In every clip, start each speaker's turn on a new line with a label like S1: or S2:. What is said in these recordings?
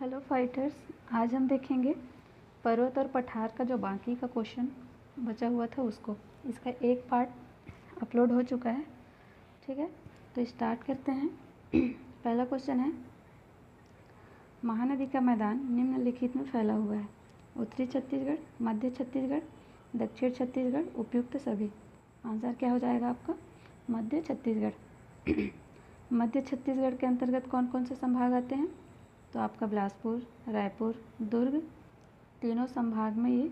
S1: Hello fighters, आज हम देखेंगे पर्वत और पठार का जो बाकी का क्वेश्चन बचा हुआ था उसको। इसका एक पार्ट अपलोड हो चुका है, ठीक है। तो स्टार्ट करते हैं। पहला क्वेश्चन है, महानदी का मैदान निम्नलिखित में फैला हुआ है। उत्तरी छत्तीसगढ़, मध्य छत्तीसगढ़, दक्षिण छत्तीसगढ़, उपयुक्त सभी। आंसर क्या हो जाएगा आपका? मध्य छत्तीसगढ़। मध्य छत्तीसगढ़ के अंतर्गत कौन कौन से संभाग आते हैं? तो आपका बिलासपुर, रायपुर, दुर्ग, तीनों संभाग में ये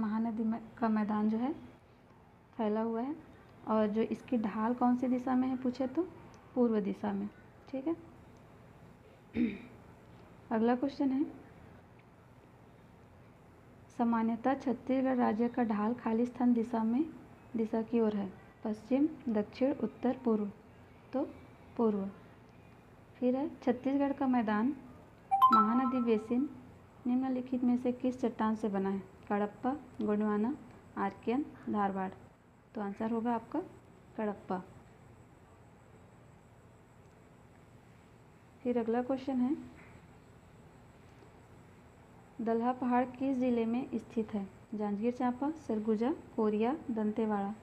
S1: महानदी का मैदान जो है फैला हुआ है। और जो इसकी ढाल कौन सी दिशा में है पूछे तो पूर्व दिशा में, ठीक है। अगला क्वेश्चन है, सामान्यतः छत्तीसगढ़ राज्य का ढाल खालिस्तान दिशा की ओर है। पश्चिम, दक्षिण, उत्तर, पूर्व। तो पूर्व। फिर है, छत्तीसगढ़ का मैदान महानदी बेसिन निम्नलिखित में से किस चट्टान से बना है? कडप्पा, गोंडवाना, आर्कियन, धारवाड़। तो आंसर होगा आपका कडप्पा। फिर अगला क्वेश्चन है, दल्हा पहाड़ किस जिले में स्थित है? जांजगीर चांपा, सरगुजा, कोरिया, दंतेवाड़ा।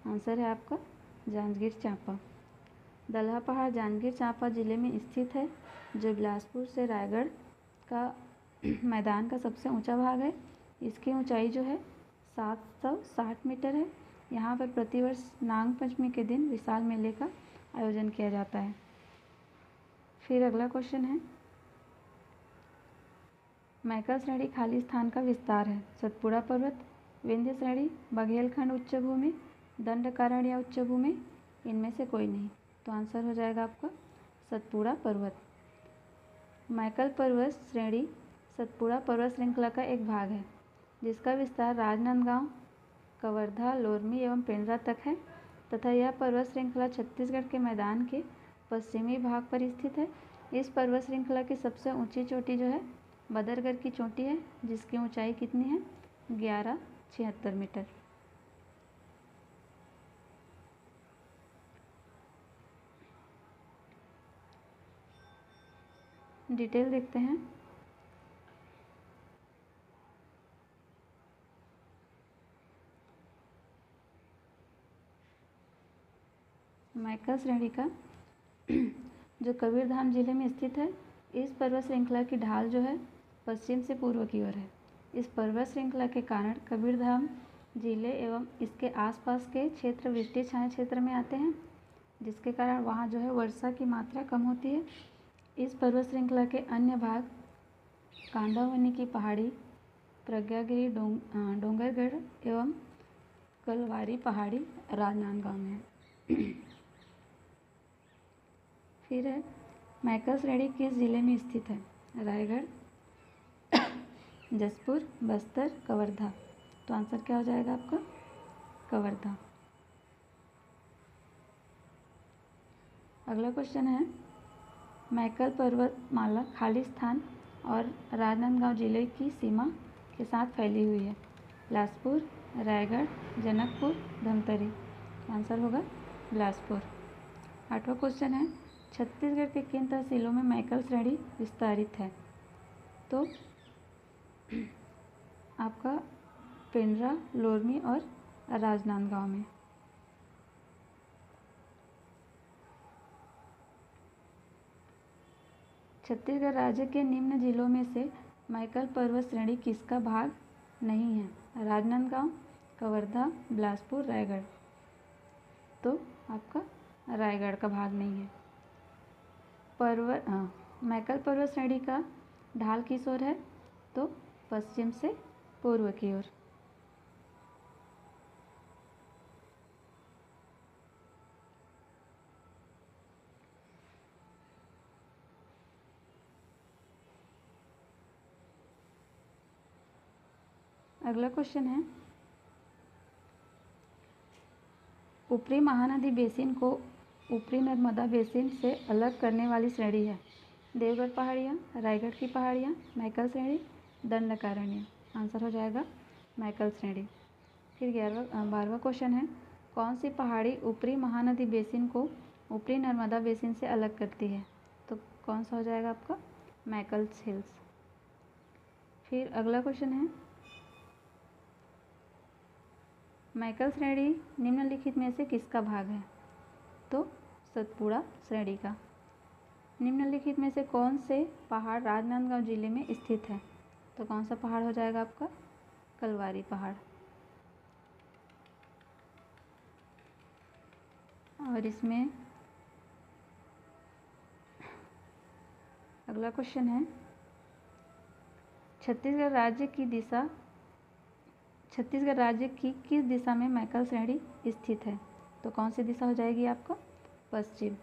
S1: आंसर है आपका जांजगीर चांपा। दल्हा पहाड़ जांजगीर चांपा जिले में स्थित है, जो बिलासपुर से रायगढ़ का मैदान का सबसे ऊंचा भाग है। इसकी ऊंचाई जो है 760 मीटर है। यहाँ पर प्रतिवर्ष नाग पंचमी के दिन विशाल मेले का आयोजन किया जाता है। फिर अगला क्वेश्चन है, मैकल श्रेणी खाली स्थान का विस्तार है। सतपुड़ा पर्वत, विंध्य श्रेणी, बघेलखंड उच्च भूमि, दंडकारण्य उच्च भूमि। इनमें से कोई नहीं। तो आंसर हो जाएगा आपका सतपुड़ा पर्वत। मैकल पर्वत श्रेणी सतपुड़ा पर्वत श्रृंखला का एक भाग है, जिसका विस्तार राजनांदगांव, कवर्धा, लोरमी एवं पेंड्रा तक है तथा यह पर्वत श्रृंखला छत्तीसगढ़ के मैदान के पश्चिमी भाग पर स्थित है। इस पर्वत श्रृंखला की सबसे ऊंची चोटी जो है बदरगढ़ की चोटी है, जिसकी ऊंचाई कितनी है? 1176 मीटर। डिटेल देखते हैं। मैकल श्रेणी का जो कबीरधाम जिले में स्थित है, इस पर्वत श्रृंखला की ढाल जो है पश्चिम से पूर्व की ओर है। इस पर्वत श्रृंखला के कारण कबीरधाम जिले एवं इसके आसपास के क्षेत्र वृष्टि छाया क्षेत्र में आते हैं, जिसके कारण वहाँ जो है वर्षा की मात्रा कम होती है। इस पर्वत श्रृंखला के अन्य भाग कांदावनी की पहाड़ी, प्रज्ञागिरी, डोंगरगढ़ एवं कलवारी पहाड़ी राजनांदगांव में है। फिर है, मैकल श्रेणी किस जिले में स्थित है? रायगढ़, जसपुर, बस्तर, कवर्धा। तो आंसर क्या हो जाएगा आपका? कवर्धा। अगला क्वेश्चन है, मैकल पर्वतमाला खालिस्तान और राजनांदगांव जिले की सीमा के साथ फैली हुई है। बिलासपुर, रायगढ़, जनकपुर, धमतरी। आंसर होगा बिलासपुर। 8वां क्वेश्चन है, छत्तीसगढ़ के किन तहसीलों में मैकल श्रेणी विस्तारित है? तो आपका पेंड्रा, लोरमी और राजनांदगांव में। छत्तीसगढ़ राज्य के निम्न जिलों में से मैकल पर्वत श्रेणी किसका भाग नहीं है? राजनांदगांव, कवर्धा, बिलासपुर, रायगढ़। तो आपका रायगढ़ का भाग नहीं है। मैकल पर्वत श्रेणी का ढाल किस ओर है? तो पश्चिम से पूर्व की ओर। अगला क्वेश्चन है, ऊपरी महानदी बेसिन को ऊपरी नर्मदा बेसिन से अलग करने वाली श्रेणी है। देवगढ़ पहाड़ियाँ, रायगढ़ की पहाड़ियाँ, मैकल श्रेणी, दंडकारण्य। आंसर हो जाएगा मैकल श्रेणी। फिर 12वां क्वेश्चन है, कौन सी पहाड़ी ऊपरी महानदी बेसिन को ऊपरी नर्मदा बेसिन से अलग करती है? तो कौन सा हो जाएगा आपका? मैकल्स हिल्स। फिर अगला क्वेश्चन है, मैकल श्रेणी निम्नलिखित में से किसका भाग है? तो सतपुड़ा श्रेणी का। निम्नलिखित में से कौन से पहाड़ राजनांदगांव जिले में स्थित है? तो कौन सा पहाड़ हो जाएगा आपका? कलवारी पहाड़। और इसमें अगला क्वेश्चन है, छत्तीसगढ़ राज्य की किस दिशा में मैकल श्रेणी स्थित है? तो कौन सी दिशा हो जाएगी आपका? पश्चिम।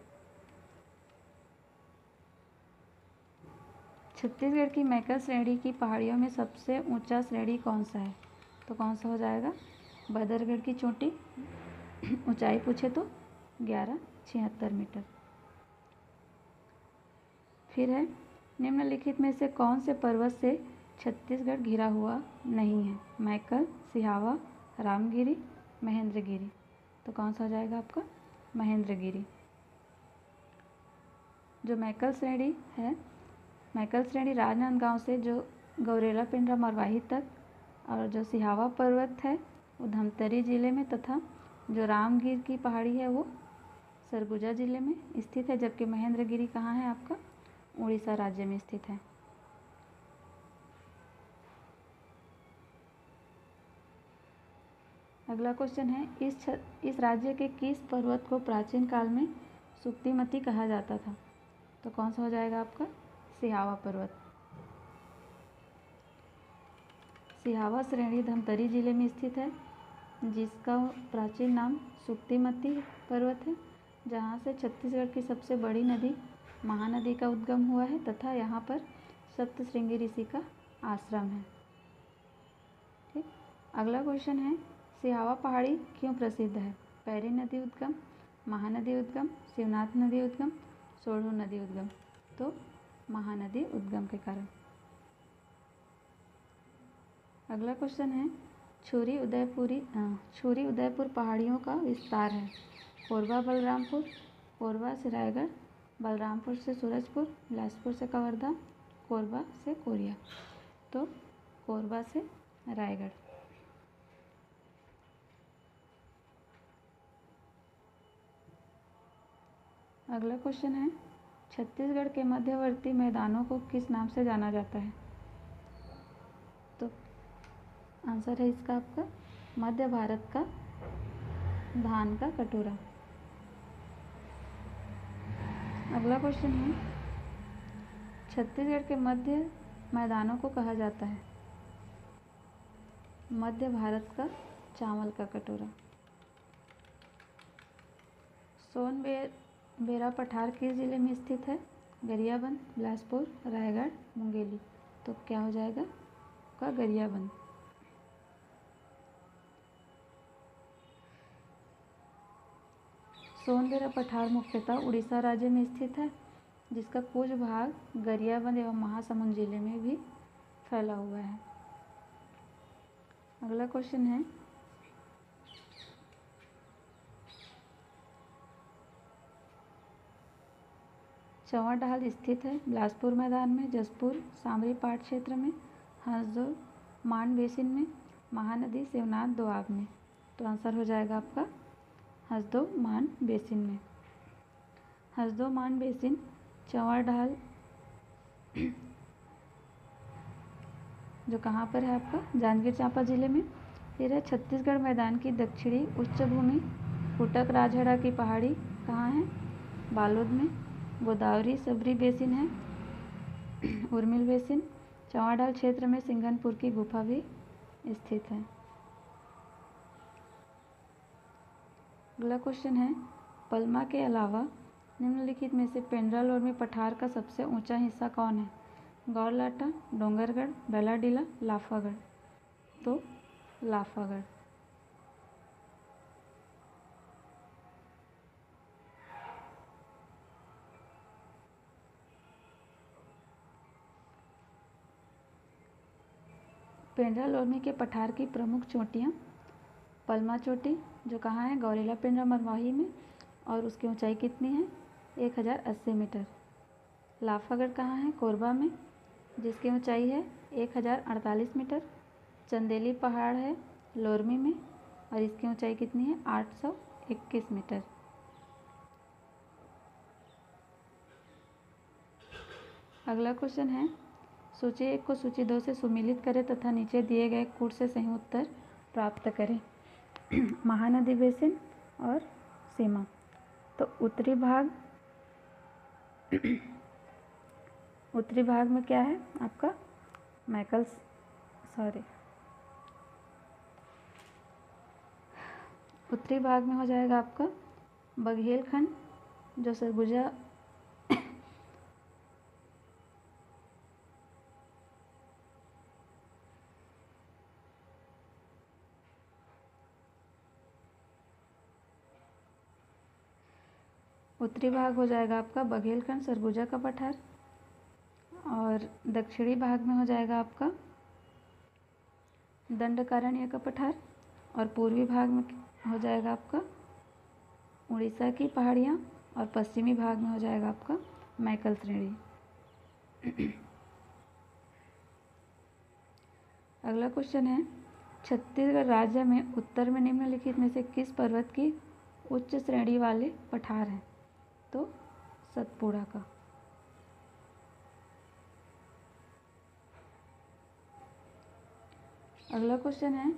S1: छत्तीसगढ़ की मैकल श्रेणी की पहाड़ियों में सबसे ऊंचा श्रेणी कौन सा है? तो कौन सा हो जाएगा? बदरगढ़ की चोटी। ऊंचाई पूछे तो 1176 मीटर। फिर है, निम्नलिखित में से कौन से पर्वत से छत्तीसगढ़ घिरा हुआ नहीं है? मैकल, सिहावा, रामगिरी, महेंद्रगिरी। तो कौन सा हो जाएगा आपका? महेंद्रगिरी। जो मैकल श्रेणी है, मैकल श्रेणी राजनांदगांव से जो गौरेला पेंड्रा मरवाही तक, और जो सिहावा पर्वत है वो धमतरी जिले में, तथा जो रामगिर की पहाड़ी है वो सरगुजा जिले में स्थित है, जबकि महेंद्रगिरी कहाँ है आपका? उड़ीसा राज्य में स्थित है। अगला क्वेश्चन है, इस राज्य के किस पर्वत को प्राचीन काल में सुक्तिमती कहा जाता था? तो कौन सा हो जाएगा आपका? सिहावा पर्वत। सिहावा श्रेणी धमतरी जिले में स्थित है, जिसका प्राचीन नाम सुक्तिमती पर्वत है, जहाँ से छत्तीसगढ़ की सबसे बड़ी नदी महानदी का उद्गम हुआ है, तथा यहाँ पर सप्तशृंगी ऋषि का आश्रम है। ठीक। अगला क्वेश्चन है, सिहावा पहाड़ी क्यों प्रसिद्ध है? पैरी नदी उद्गम, महानदी उद्गम, शिवनाथ नदी उद्गम, सोढ़ू नदी उद्गम। तो महानदी उद्गम के कारण। अगला क्वेश्चन है, छुरी उदयपुर पहाड़ियों का विस्तार है। कोरबा बलरामपुर, कोरबा से रायगढ़, बलरामपुर से सूरजपुर, बिलासपुर से कवर्धा, कोरबा से कोरिया। तो कोरबा से रायगढ़। अगला क्वेश्चन है, छत्तीसगढ़ के मध्यवर्ती मैदानों को किस नाम से जाना जाता है? तो आंसर है इसका आपका मध्य भारत का धान का कटोरा। अगला क्वेश्चन है, छत्तीसगढ़ के मध्य मैदानों को कहा जाता है? मध्य भारत का चावल का कटोरा। सोनबेरा पठार किस जिले में स्थित है? गरियाबंद, बिलासपुर, रायगढ़, मुंगेली। तो क्या हो जाएगा आपका? गरियाबंद। सोनबेरा पठार मुख्यतः उड़ीसा राज्य में स्थित है, जिसका कुछ भाग गरियाबंद एवं महासमुंद जिले में भी फैला हुआ है। अगला क्वेश्चन है, चौड़ाढाल स्थित है बिलासपुर मैदान में, जसपुर सामरी पाट क्षेत्र में, हंसदो मांड बेसिन में, महानदी शिवनाथ दोआब में। तो आंसर हो जाएगा आपका हंसदो मांड बेसिन में। हंसदो मांड बेसिन चौड़ाढाल जो कहाँ पर है आपका? जांजगीर चांपा जिले में। फिर है, छत्तीसगढ़ मैदान की दक्षिणी उच्चभूमि फुटक राजहरा की पहाड़ी कहाँ है? बालोद में। गोदावरी सबरी बेसिन है, उर्मिल बेसिन। चौड़ाढाल क्षेत्र में सिंघनपुर की गुफा भी स्थित है। अगला क्वेश्चन है, पलमा के अलावा निम्नलिखित में से पेंड्रालोर में पठार का सबसे ऊंचा हिस्सा कौन है? गौरलाटा, डोंगरगढ़, बैलाडीला, लाफागढ़। तो लाफागढ़। पेंड्रालोर के पठार की प्रमुख चोटियाँ, पलमा चोटी जो कहाँ है? गौरेला पेंड्रा मरवाही में, और उसकी ऊंचाई कितनी है? 1080 मीटर। लाफागढ़ कहाँ है? कोरबा में, जिसकी ऊंचाई है 1048 मीटर। चंदेली पहाड़ है लोरमी में और इसकी ऊंचाई कितनी है? 821 मीटर। अगला क्वेश्चन है, सूची 1 को सूची 2 से सुमेलित करें तथा नीचे दिए गए कूट से सही उत्तर प्राप्त करें। महानदी बेसिन और सीमा। तो उत्तरी भाग में क्या है आपका? उत्तरी भाग में हो जाएगा आपका बघेलखंड, जो सरगुजा उत्तरी भाग हो जाएगा आपका बघेलखंड सरगुजा का पठार, और दक्षिणी भाग में हो जाएगा आपका दंडकारण्य का पठार, और पूर्वी भाग में हो जाएगा आपका उड़ीसा की पहाड़ियाँ, और पश्चिमी भाग में हो जाएगा आपका मैकल श्रेणी। अगला क्वेश्चन है, छत्तीसगढ़ राज्य में उत्तर में निम्नलिखित में से किस पर्वत की उच्च श्रेणी वाले पठार हैं? तो सतपुड़ा का। अगला क्वेश्चन है,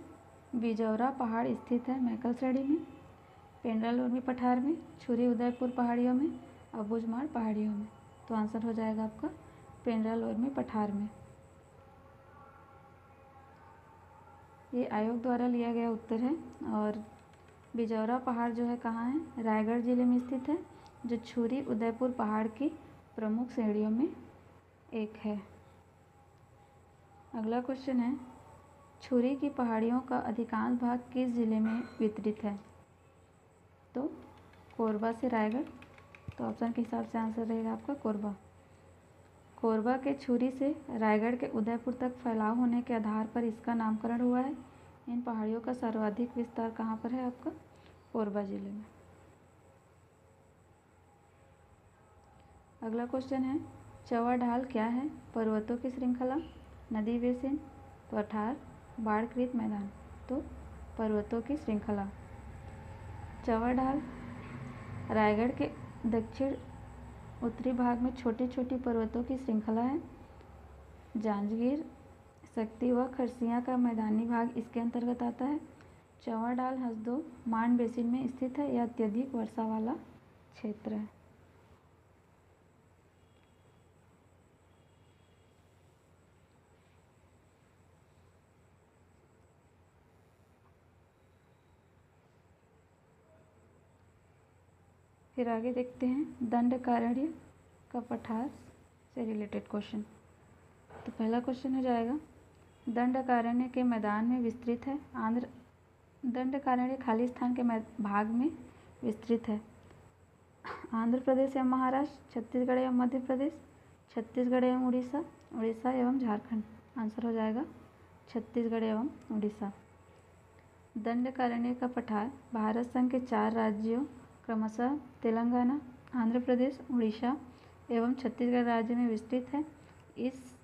S1: बिजौरा पहाड़ स्थित है मैकल श्रेणी में, पेंड्रा लोरमी पठार में, छुरी उदयपुर पहाड़ियों में, अबूझमाड़ पहाड़ियों में। तो आंसर हो जाएगा आपका पेंड्रा लोरमी पठार में। ये आयोग द्वारा लिया गया उत्तर है। और बिजौरा पहाड़ जो है कहाँ है? रायगढ़ जिले में स्थित है, जो छुरी उदयपुर पहाड़ की प्रमुख श्रेणियों में एक है। अगला क्वेश्चन है, छुरी की पहाड़ियों का अधिकांश भाग किस जिले में वितरित है? तो कोरबा से रायगढ़। तो ऑप्शन के हिसाब से आंसर रहेगा आपका कोरबा। कोरबा के छुरी से रायगढ़ के उदयपुर तक फैलाव होने के आधार पर इसका नामकरण हुआ है। इन पहाड़ियों का सर्वाधिक विस्तार कहाँ पर है आपका? कोरबा जिले में। अगला क्वेश्चन है, चौवा ढाल क्या है? पर्वतों की श्रृंखला, नदी बेसिन, पठार, बाढ़कृत मैदान। तो पर्वतों की श्रृंखला। चौवा ढाल रायगढ़ के दक्षिण उत्तरी भाग में छोटी छोटी पर्वतों की श्रृंखला है। जांजगीर, शक्ति व खरसिया का मैदानी भाग इसके अंतर्गत आता है। चौवा ढाल हसदो मांड बेसिन में स्थित है। यह अत्यधिक वर्षा वाला क्षेत्र है। फिर आगे देखते हैं दंडकारण्य का पठार से रिलेटेड क्वेश्चन। तो पहला क्वेश्चन हो जाएगा, दंडकारण्य के मैदान में विस्तृत है। दंडकारण्य खाली स्थान के भाग में विस्तृत है। आंध्र प्रदेश एवं महाराष्ट्र, छत्तीसगढ़ एवं मध्य प्रदेश, छत्तीसगढ़ एवं उड़ीसा, उड़ीसा एवं झारखंड। आंसर हो जाएगा छत्तीसगढ़ एवं उड़ीसा। दंडकारण्य का पठार भारत संघ के 4 राज्यों क्रमशः तेलंगाना, आंध्र प्रदेश, उड़ीसा एवं छत्तीसगढ़ राज्य में विस्तृत है। इस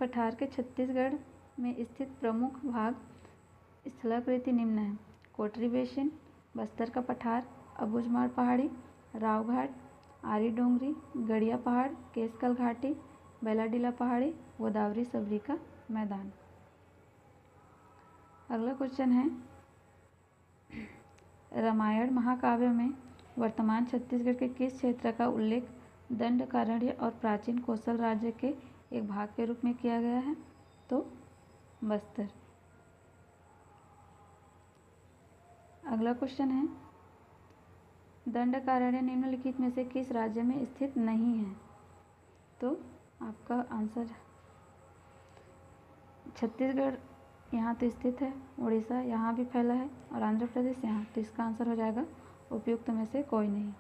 S1: पठार के छत्तीसगढ़ में स्थित प्रमुख भाग स्थलाकृति निम्न है: कोटरी बेसिन, बस्तर का पठार, अबूझमाड़ पहाड़ी, रावघाट, आरी डोंगरी, गड़िया पहाड़, केसकल घाटी, बेलाडीला पहाड़ी, गोदावरी सबरी का मैदान। अगला क्वेश्चन है, रामायण महाकाव्य में वर्तमान छत्तीसगढ़ के किस क्षेत्र का उल्लेख दंडकारण्य और प्राचीन कोसल राज्य के एक भाग के रूप में किया गया है? तो बस्तर। अगला क्वेश्चन है, दंडकारण्य निम्नलिखित में से किस राज्य में स्थित नहीं है? तो आपका आंसर छत्तीसगढ़ यहाँ तो स्थित है, उड़ीसा यहाँ भी फैला है और आंध्र प्रदेश यहाँ। तो इसका आंसर हो जाएगा उपयुक्त में से कोई नहीं।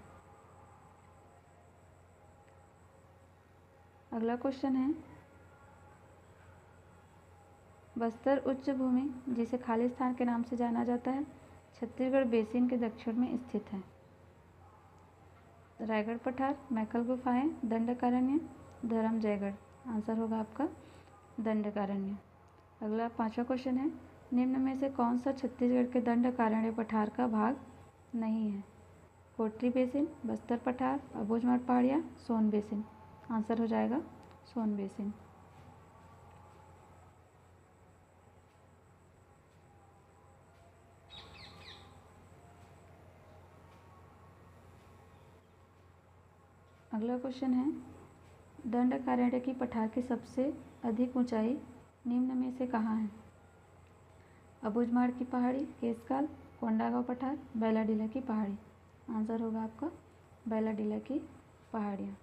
S1: अगला क्वेश्चन है, बस्तर उच्च भूमि जिसे खाली स्थान के नाम से जाना जाता है छत्तीसगढ़ बेसिन के दक्षिण में स्थित है। रायगढ़ पठार, मैकल गुफाएं, दंडकारण्य, धर्म जयगढ़। आंसर होगा आपका दंडकारण्य। अगला 5वां क्वेश्चन है, निम्न में से कौन सा छत्तीसगढ़ के दंडकारण्य पठार का भाग नहीं है? कोटरी बेसिन, बस्तर पठार, अबूझमाड़ पहाड़ियाँ, सोन बेसिन। आंसर हो जाएगा सोन बेसिन। अगला क्वेश्चन है, दंडकारण्य की पठार की सबसे अधिक ऊंचाई निम्न में से कहाँ है? अबूझमाड़ की पहाड़ी, केसकाल, कोंडागांव पठार, बैलाडीला की पहाड़ी। आंसर होगा आपका बैलाडीला की पहाड़ियाँ।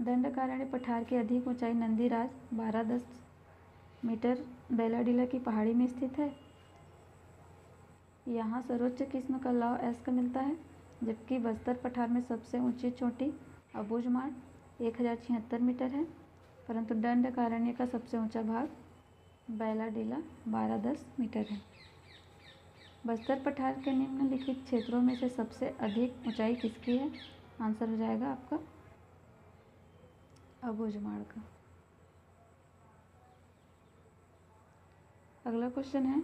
S1: दंडकारण्य पठार की अधिक ऊंचाई नंदीराज 1210 मीटर बैलाडीला की पहाड़ी में स्थित है। यहाँ सर्वोच्च किस्म का लौह अयस्क मिलता है, जबकि बस्तर पठार में सबसे ऊंची चोटी अबूझमाड़ 1076 मीटर है, परंतु दंडकारण्य का सबसे ऊंचा भाग बैलाडीला 1210 मीटर है। बस्तर पठार के निम्नलिखित क्षेत्रों में से सबसे अधिक ऊंचाई किसकी है? आंसर हो जाएगा आपका अबूझमाड़ का। अगला क्वेश्चन है,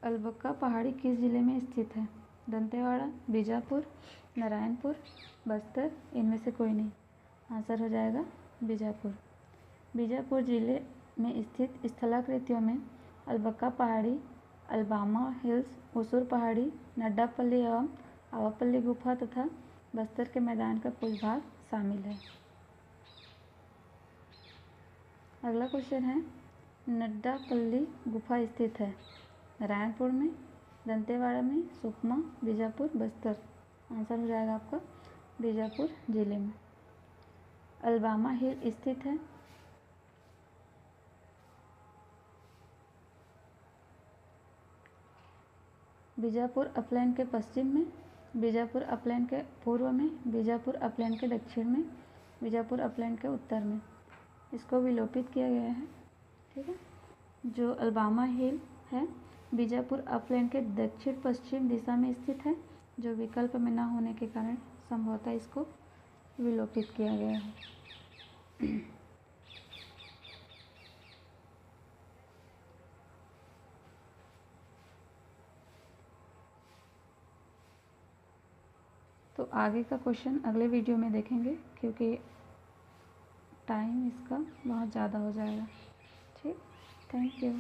S1: अलबक्का पहाड़ी किस जिले में स्थित है? दंतेवाड़ा, बीजापुर, नारायणपुर, बस्तर, इनमें से कोई नहीं। आंसर हो जाएगा बीजापुर। बीजापुर जिले में स्थित स्थलाकृतियों में अलबक्का पहाड़ी, अलबामा हिल्स, उसूर पहाड़ी, नड्डापल्ली एवं आवापल्ली गुफा तथा बस्तर के मैदान का कुछ भाग शामिल है। अगला क्वेश्चन है, नड्डापल्ली गुफा स्थित है नारायणपुर में, दंतेवाड़ा में, सुकमा, बीजापुर, बस्तर। आंसर हो जाएगा आपका बीजापुर जिले में। अलबामा हिल स्थित है बीजापुर अपलैंड के पश्चिम में, बीजापुर अपलैंड के पूर्व में, बीजापुर अपलैंड के दक्षिण में, बीजापुर अपलैंड के उत्तर में। इसको विलोपित किया गया है। ठीक है, जो अलबामा हिल है बीजापुर अपलैंड के दक्षिण पश्चिम दिशा में स्थित है, जो विकल्प में न होने के कारण संभवतः इसको विलोपित किया गया है। तो आगे का क्वेश्चन अगले वीडियो में देखेंगे, क्योंकि टाइम इसका बहुत ज़्यादा हो जाएगा। ठीक, थैंक यू।